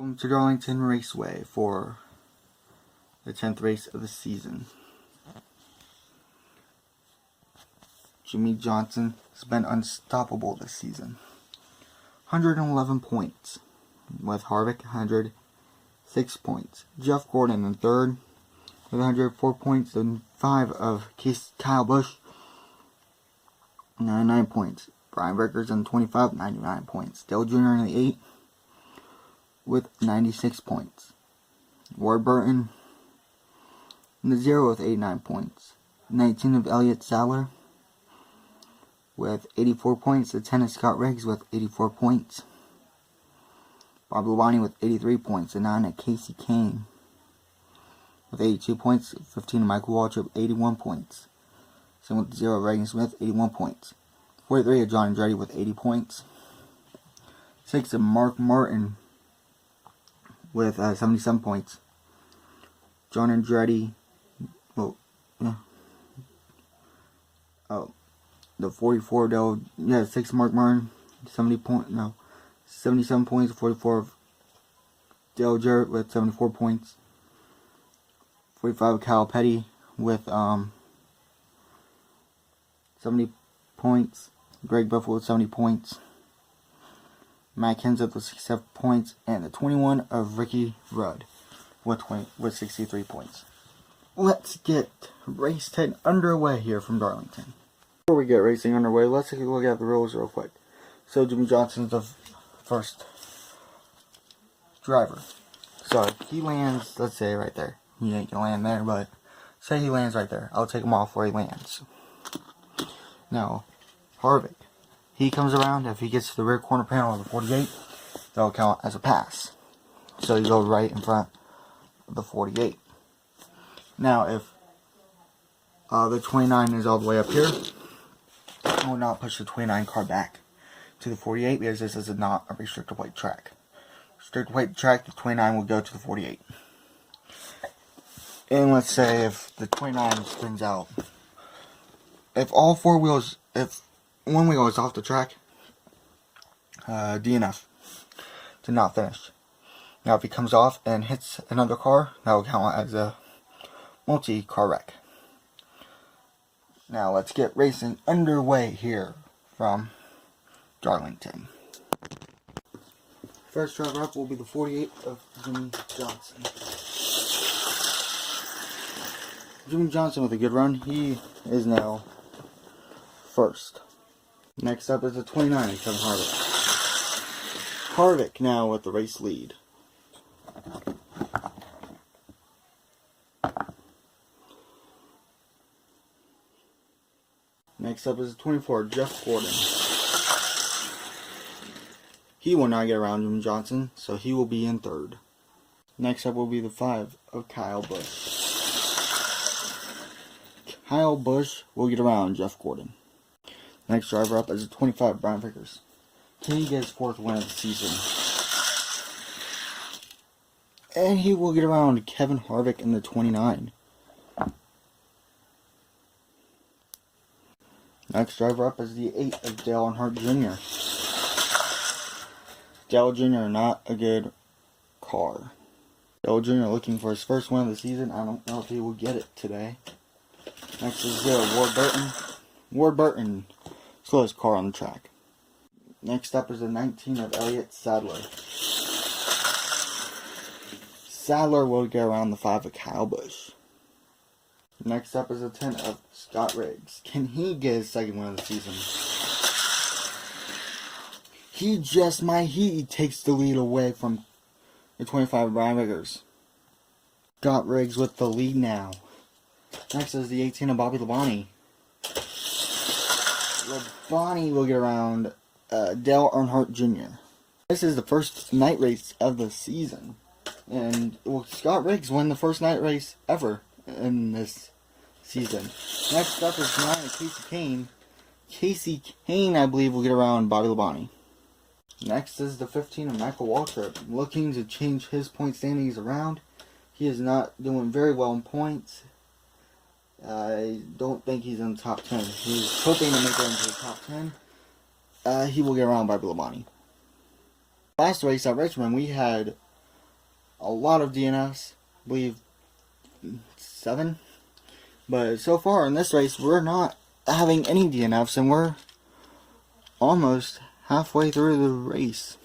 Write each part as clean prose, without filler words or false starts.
Welcome to Darlington Raceway for the 10th race of the season. Jimmie Johnson has been unstoppable this season. 111 points, with Harvick 106 points. Jeff Gordon in third with 104 points, and 5 of Kyle Busch 99 points. Brian Vickers in 25, 99 points. Dale Jr. in the 8 with 96 points. Ward Burton in the 0 with 89 points. 19 of Elliott Sadler with 84 points. The 10 of Scott Riggs with 84 points. Bob Labonte with 83 points. The 9 of Casey Kane with 82 points. 15 of Michael Waltrip, 81 points. Same with the 0 of Reagan Smith, 81 points. 43 of John Andretti with 80 points. 6 of Mark Martin with 77 points. John Andretti, the 44 though, 6 Mark Martin, 77 points. 44 of Dale Jarrett with 74 points. 45 of Kyle Petty with 70 points. Greg Biffle with 70 points. Matt Kenseth with 67 points, and the 21 of Ricky Rudd with 63 points. Let's get race 10 underway here from Darlington. Before we get racing underway, let's take a look at the rules real quick. So Jimmie Johnson's the first driver. So if he lands, let's say right there. He ain't gonna land there, but say he lands right there. I'll take him off where he lands. Now, Harvick, he comes around. If he gets to the rear corner panel of the 48, that'll count as a pass. So you go right in front of the 48. Now, if the 29 is all the way up here, I will not push the 29 car back to the 48 because this is not a restricted weight track. Restricted weight track, the 29 will go to the 48. And let's say if the 29 spins out, if all 4 wheels, if one wheel is off the track, DNF, to not finish. Now if he comes off and hits another car, that will count as a multi-car wreck. Now let's get racing underway here from Darlington. First driver up will be the 48 of Jimmie Johnson. Jimmie Johnson with a good run. He is now first. Next up is the 29, Kevin Harvick. Harvick now with the race lead. Next up is the 24, Jeff Gordon. He will not get around Jimmie Johnson, so he will be in third. Next up will be the 5 of Kyle Busch. Kyle Busch will get around Jeff Gordon. Next driver up is the 25, Brian Vickers. Can he get his 4th win of the season? And he will get around Kevin Harvick in the 29. Next driver up is the 8 of Dale Earnhardt Jr. Dale Jr. not a good car. Dale Jr. looking for his 1st win of the season. I don't know if he will get it today. Next is Ward Burton. Ward Burton, slowest car on the track. Next up is the 19 of Elliott Sadler. Sadler will get around the 5 of Kyle Busch. Next up is the 10 of Scott Riggs. Can he get his 2nd win of the season? He just might. He takes the lead away from the 25 of Brian Vickers. Scott Riggs with the lead now. Next is the 18 of Bobby Labonte. Labonte will get around Dale Earnhardt Jr. This is the first night race of the season. And Scott Riggs won the first night race ever in this season. Next up is 9 of Casey Kane. Casey Kane, I believe, will get around Bobby Labonte. Next is the 15 of Michael Waltrip, looking to change his point standings around. He is not doing very well in points. I don't think he's in the top 10. He's hoping to make it into the top 10. He will get around Bobby Labonte. Last race at Richmond, we had a lot of DNFs, I believe 7. But so far in this race, we're not having any DNFs, and we're almost halfway through the race.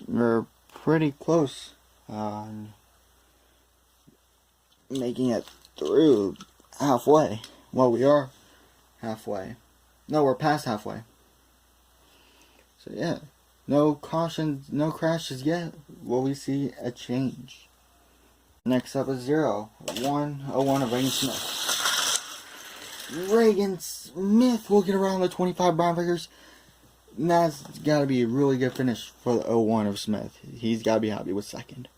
We're pretty close on making it through halfway. Well, we are halfway. No, we're past halfway. So yeah, no cautions, no crashes yet. Will we see a change? Next up is 101 of Reagan Smith. Reagan Smith will get around the 25 Brown Breakers. And that's got to be a really good finish for the 01 of Smith. He's got to be happy with second.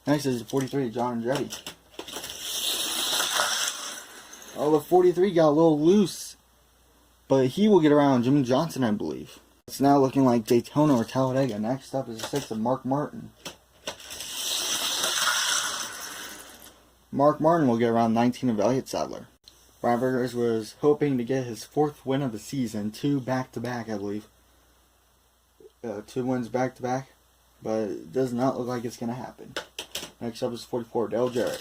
Next is 43, John Andretti. Oh, the 43 got a little loose. But he will get around Jimmy Johnson, I believe. It's now looking like Daytona or Talladega. Next up is the 6 of Mark Martin. Mark Martin will get around 19 of Elliott Sadler. Brian Burgers was hoping to get his 4th win of the season. 2 back-to-back, I believe. 2 wins back-to-back. But it does not look like it's going to happen. Next up is 44, Dale Jarrett.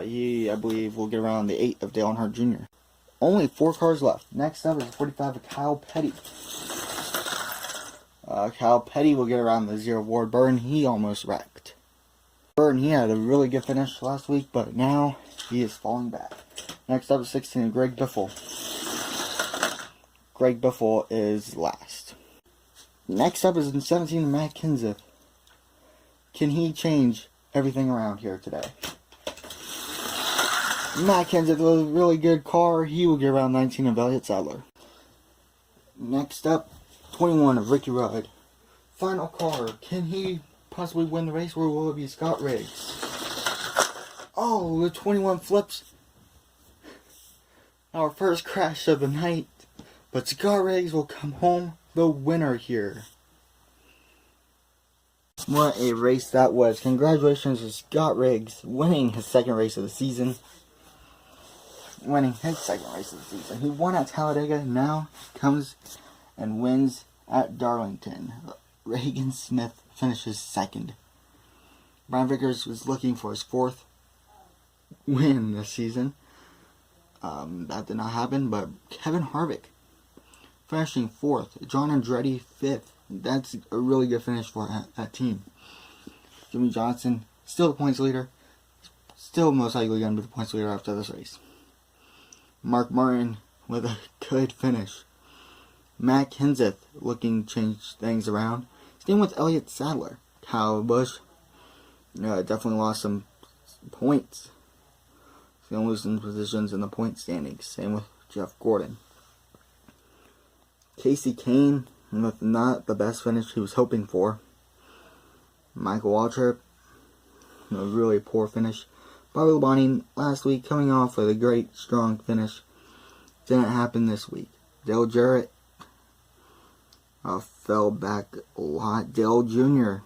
He, I believe, will get around the 8 of Dale Earnhardt Jr. Only 4 cars left. Next up is 45 of Kyle Petty. Kyle Petty will get around the 0 of Ward Burton. He almost wrecked. Burton, he had a really good finish last week, but now he is falling back. Next up is 16 of Greg Biffle. Greg Biffle is last. Next up is 17 of Matt Kenseth. Can he change everything around here today? Matt Kenseth with a really good car. He will get around 19 of Elliott Sadler. Next up, 21 of Ricky Rudd. Final car. Can he possibly win the race, or will it be Scott Riggs? Oh, the 21 flips. Our first crash of the night. But Scott Riggs will come home the winner here. What a race that was. Congratulations to Scott Riggs winning his 2nd race of the season. He won at Talladega, now comes and wins at Darlington. Reagan Smith finishes 2nd. Brian Vickers was looking for his 4th win this season. That did not happen, but Kevin Harvick finishing 4th. John Andretti 5th. That's a really good finish for that team. Jimmy Johnson, still the points leader. Still most likely going to be the points leader after this race. Mark Martin with a good finish. Matt Kenseth looking to change things around. Staying with Elliott Sadler. Kyle Busch definitely lost some points. He's going to lose some positions in the point standings. Same with Jeff Gordon. Casey Kane with not the best finish he was hoping for. Michael Waltrip, a really poor finish. Bobby Labonte last week coming off with a great strong finish. Didn't happen this week. Dale Jarrett fell back a lot. Dale Jr.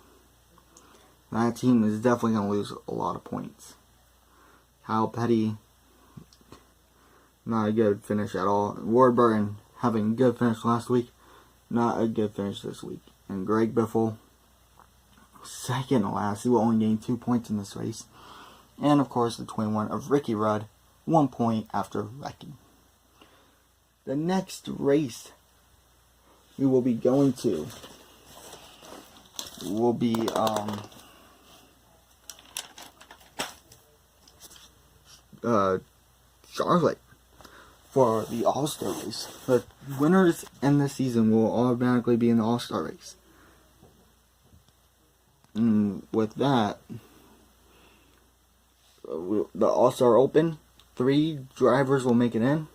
That team is definitely going to lose a lot of points. Kyle Petty, not a good finish at all. Ward Burton having a good finish last week. Not a good finish this week. And Greg Biffle, 2nd to last. He will only gain 2 points in this race. And of course the 21 of Ricky Rudd, 1 point after wrecking. The next race we will be going to will be Charlotte for the All-Star race. The winners in the season will automatically be in the All-Star race. And with that, the All-Star Open, 3 drivers will make it in.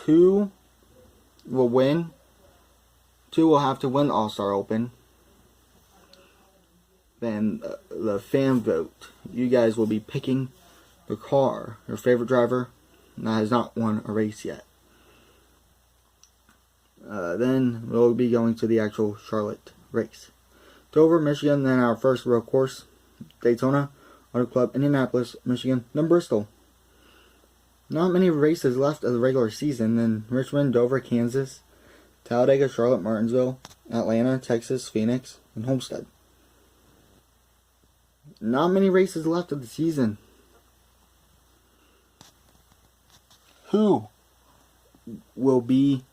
2 will win. 2 will have to win the All-Star Open. Then the fan vote. You guys will be picking the car, your favorite driver that has not won a race yet. Then we'll be going to the actual Charlotte race. Dover, Michigan, then our first road course, Daytona, Auto Club, Indianapolis, Michigan, then Bristol. Not many races left of the regular season. Then Richmond, Dover, Kansas, Talladega, Charlotte, Martinsville, Atlanta, Texas, Phoenix, and Homestead. Not many races left of the season. Who will be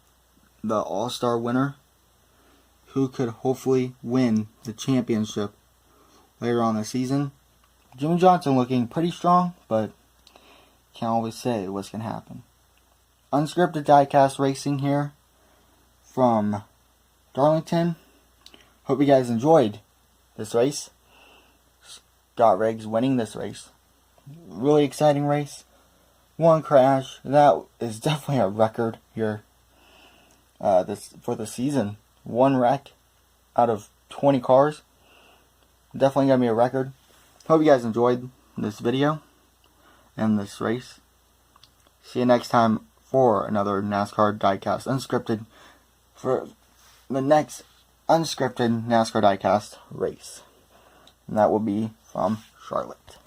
the All-Star winner? Who could hopefully win the championship later on the season? Jimmy Johnson looking pretty strong, but can't always say what's going to happen. Unscripted diecast racing here from Darlington. Hope you guys enjoyed this race. Scott Riggs winning this race. Really exciting race. One crash. That is definitely a record here for the season. One wreck out of 20 cars. Definitely going to be a record. Hope you guys enjoyed this video and this race. See you next time for another NASCAR diecast unscripted, for the next unscripted NASCAR diecast race. And that will be from Charlotte.